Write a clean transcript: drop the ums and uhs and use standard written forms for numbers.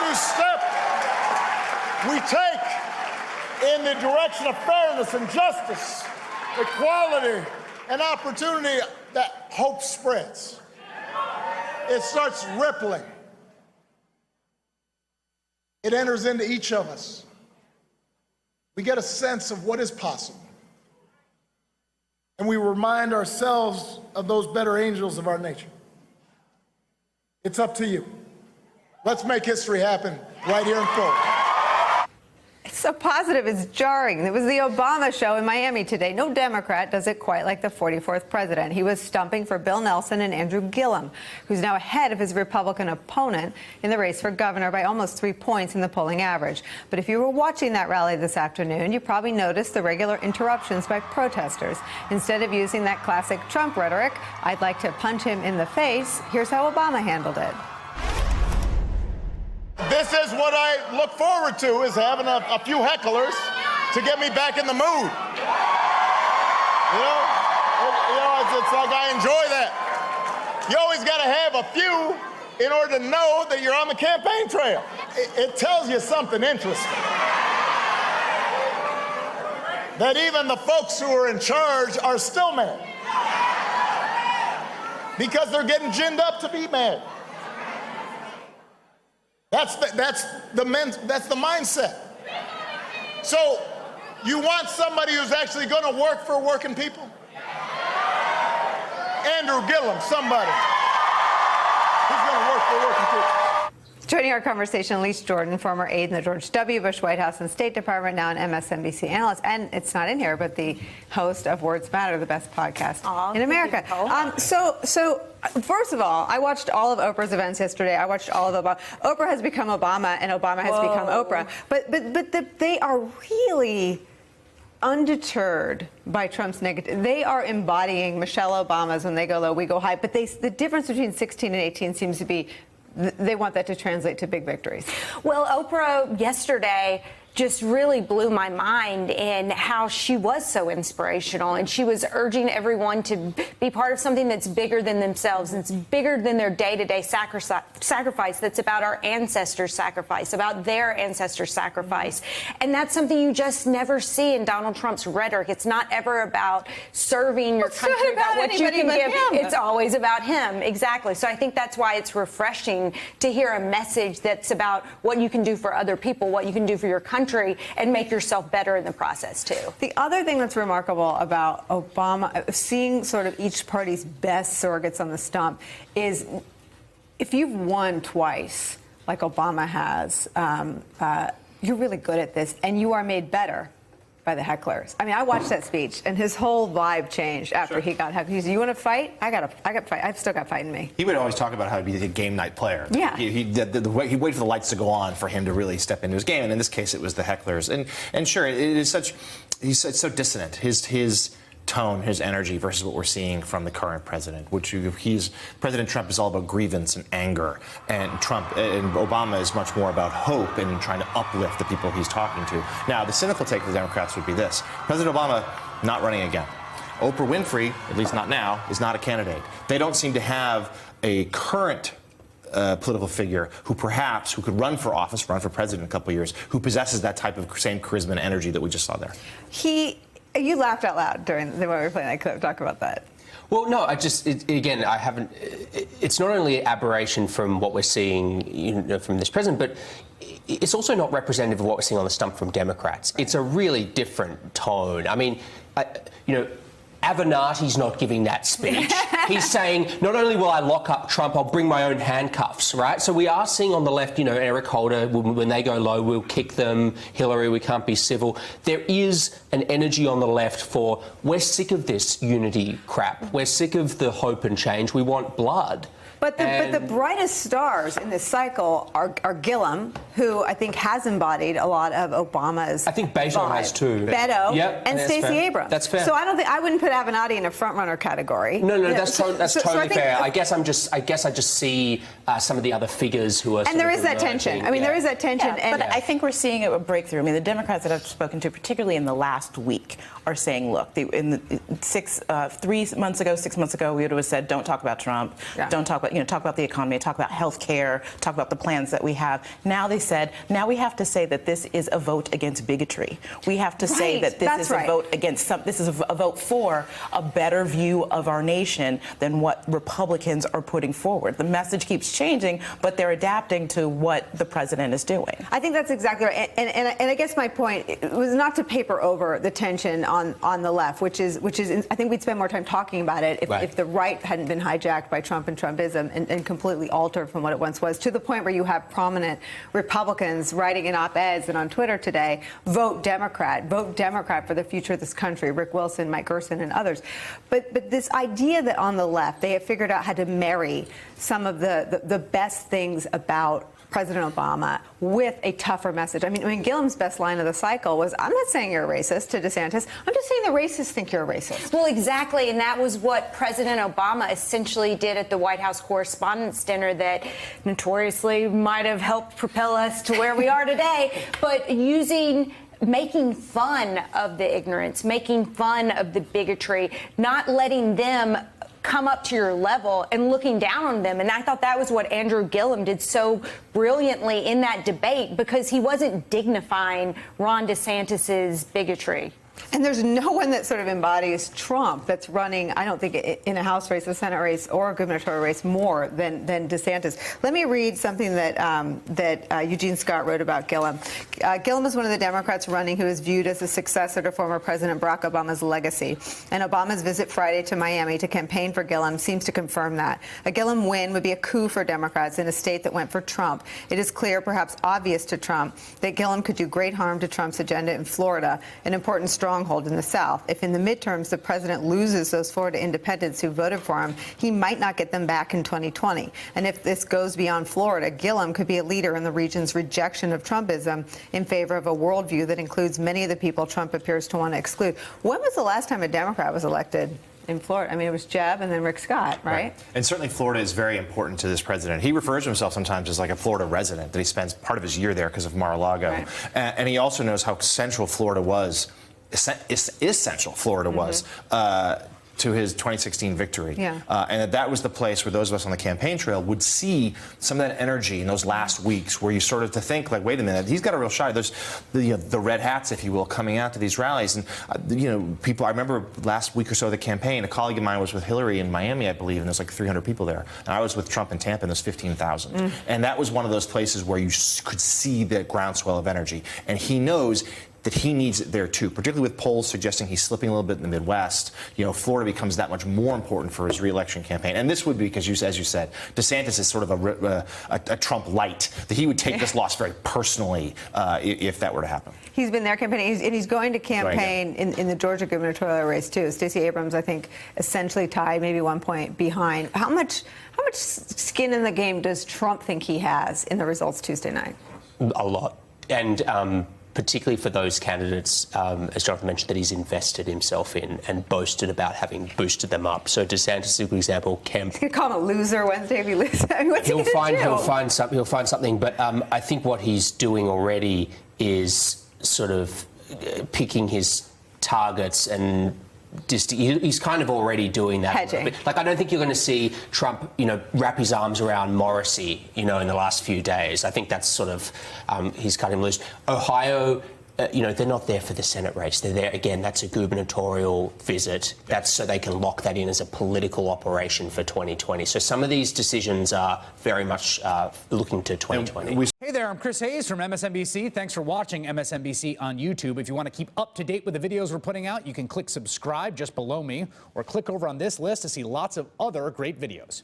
every step we take in the direction of fairness and justice, equality, and opportunity, that hope spreads. It starts rippling. It enters into each of us. We get a sense of what is possible. And we remind ourselves of those better angels of our nature. It's up to you. Let's make history happen right here in Florida. It's so positive, it's jarring. It was the Obama show in Miami today. No Democrat does it quite like the 44th president. He was stumping for Bill Nelson and Andrew Gillum, who's now ahead of his Republican opponent in the race for governor by almost 3 points in the polling average. But if you were watching that rally this afternoon, you probably noticed the regular interruptions by protesters. Instead of using that classic Trump rhetoric, "I'd like to punch him in the face," here's how Obama handled it. This is what I look forward to, is having a few hecklers to get me back in the mood. It's like I enjoy that. You always got to have a few in order to know that you're on the campaign trail. It tells you something interesting. That even the folks who are in charge are still mad. Because they're getting ginned up to be mad. That's the mindset. So you want somebody who's actually going to work for working people? Andrew Gillum, somebody who's going to work for working people. Joining our conversation, Elise Jordan, former aide in the George W. Bush White House and State Department, now an MSNBC analyst, and it's not in here, but the host of Words Matter, the best podcast in America. So first of all, I watched all of Oprah's events yesterday. I watched all of Obama. Oprah has become Obama, and Obama has become Oprah. But they are really undeterred by Trump's negative. They are embodying Michelle Obama's when they go low, we go high. But the difference between 16 and 18 seems to be they want that to translate to big victories. Well, Oprah yesterday just really blew my mind in how she was so inspirational, and she was urging everyone to be part of something that's bigger than themselves. It's bigger than their day-to-day sacrifice. That's about our ancestors' sacrifice, about their ancestors' sacrifice. And that's something you just never see in Donald Trump's rhetoric. It's not ever about serving your country, about what you can give. It's always about him. Exactly. So I think that's why it's refreshing to hear a message that's about what you can do for other people, what you can do for your country, and make yourself better in the process, too. The other thing that's remarkable about Obama, seeing sort of each party's best surrogates on the stump, is if you've won twice, like Obama has, you're really good at this, and you are made better by the hecklers. I mean, I watched that speech, and his whole vibe changed after he got heckled. He said, "You want to fight? I got fight. I've still got fight in me." He would always talk about how he'd be a game night player. Yeah. He waited for the lights to go on for him to really step into his game, and in this case, it was the hecklers. And sure, it is he's so dissonant. His tone, his energy versus what we're seeing from the current president, President Trump is all about grievance and anger, and Obama is much more about hope and trying to uplift the people he's talking to. Now, the cynical take of the Democrats would be this: President Obama not running again. Oprah Winfrey, at least not now, is not a candidate. They don't seem to have a current political figure who could run for office, run for president in a couple of years, who possesses that type of same charisma and energy that we just saw there. You laughed out loud when we were playing that clip. Talk about that. Well, no, I haven't. It's not only aberration from what we're seeing, from this president, but it's also not representative of what we're seeing on the stump from Democrats. It's a really different tone. I mean, Avenatti's not giving that speech. He's saying, not only will I lock up Trump, I'll bring my own handcuffs, right? So we are seeing on the left, Eric Holder, when they go low, we'll kick them. Hillary, we can't be civil. There is an energy on the left for, we're sick of this unity crap. We're sick of the hope and change. We want blood. But the brightest stars in this cycle are Gillum, who I think has embodied a lot of Obama's. I think Beto has too. Beto, yep, and Stacey Abrams. That's fair. So I wouldn't put Avenatti in a front runner category. No, that's totally fair. I guess I just see some of the other figures who are. And there is that tension. I mean, there is that tension. Yeah, but I think we're seeing a breakthrough. I mean, the Democrats that I've spoken to, particularly in the last week, are saying, look, 3 months ago, 6 months ago, we would have said, don't talk about Trump, don't talk about, talk about the economy, talk about health care, talk about the plans that we have. Now they said, now we have to say that this is a vote against bigotry. We have to say that this is a vote against this is a vote for a better view of our nation than what Republicans are putting forward. The message keeps changing, but they're adapting to what the president is doing. I think that's exactly right. And I guess my point was not to paper over the tension on the left, which is I think we'd spend more time talking about it if the right hadn't been hijacked by Trump and Trumpism and completely altered from what it once was, to the point where you have prominent Republicans writing in op-eds and on Twitter today, vote Democrat for the future of this country, Rick Wilson, Mike Gerson, and others. But this idea that on the left they have figured out how to marry some of the best things about President Obama with a tougher message. I mean, Gillam's best line of the cycle was, I'm not saying you're a racist to DeSantis. I'm just saying the racists think you're a racist. Well, exactly. And that was what President Obama essentially did at the White House Correspondents' Dinner that notoriously might have helped propel us to where we are today. But making fun of the ignorance, making fun of the bigotry, not letting them come up to your level and looking down on them. And I thought that was what Andrew Gillum did so brilliantly in that debate, because he wasn't dignifying Ron DeSantis's bigotry. And there's no one that sort of embodies Trump that's running, I don't think, in a House race, a Senate race, or a gubernatorial race more than DeSantis. Let me read something that Eugene Scott wrote about Gillum. Gillum is one of the Democrats running who is viewed as a successor to former President Barack Obama's legacy. And Obama's visit Friday to Miami to campaign for Gillum seems to confirm that. A Gillum win would be a coup for Democrats in a state that went for Trump. It is clear, perhaps obvious to Trump, that Gillum could do great harm to Trump's agenda in Florida, an important stronghold in the South. If in the midterms the president loses those Florida independents who voted for him, he might not get them back in 2020. And if this goes beyond Florida, Gillum could be a leader in the region's rejection of Trumpism in favor of a worldview that includes many of the people Trump appears to want to exclude. When was the last time a Democrat was elected in Florida? I mean, it was Jeb and then Rick Scott, right? And certainly Florida is very important to this president. He refers to himself sometimes as like a Florida resident, that he spends part of his year there because of Mar-a-Lago. Right. And he also knows how central Florida was, essential Florida was to his 2016 victory. Yeah. And that was the place where those of us on the campaign trail would see some of that energy in those last weeks, where you sort of to think, like, wait a minute, he's got a real shot. There's the red hats, if you will, coming out to these rallies. And, people, I remember last week or so of the campaign, a colleague of mine was with Hillary in Miami, I believe, and there's like 300 people there. And I was with Trump in Tampa, and there's 15,000. And that was one of those places where you could see the groundswell of energy. And he knows that he needs it there too, particularly with polls suggesting he's slipping a little bit in the Midwest. Florida becomes that much more important for his re-election campaign. And this would be because, as you said, DeSantis is sort of a Trump light, that he would take this loss very personally if that were to happen. He's been there campaigning, and he's going to campaign in the Georgia gubernatorial race too. Stacey Abrams, I think, essentially tied, maybe 1 point behind. How much skin in the game does Trump think he has in the results Tuesday night? A lot. And particularly for those candidates, as Jonathan mentioned, that he's invested himself in and boasted about having boosted them up. So DeSantis is a good example. Kemp, you call him a loser Wednesday if he loses. I mean, what's he gonna do? He'll find something. But I think what he's doing already is sort of picking his targets and he's kind of already doing that. Hedging. Like, I don't think you're going to see Trump, wrap his arms around Morrissey, in the last few days. I think that's sort of, he's cut him loose. Ohio, they're not there for the Senate race. They're there, again, that's a gubernatorial visit. That's so they can lock that in as a political operation for 2020. So some of these decisions are very much looking to 2020. Hey there, I'm Chris Hayes from MSNBC. Thanks for watching MSNBC on YouTube. If you want to keep up to date with the videos we're putting out, you can click subscribe just below me, or click over on this list to see lots of other great videos.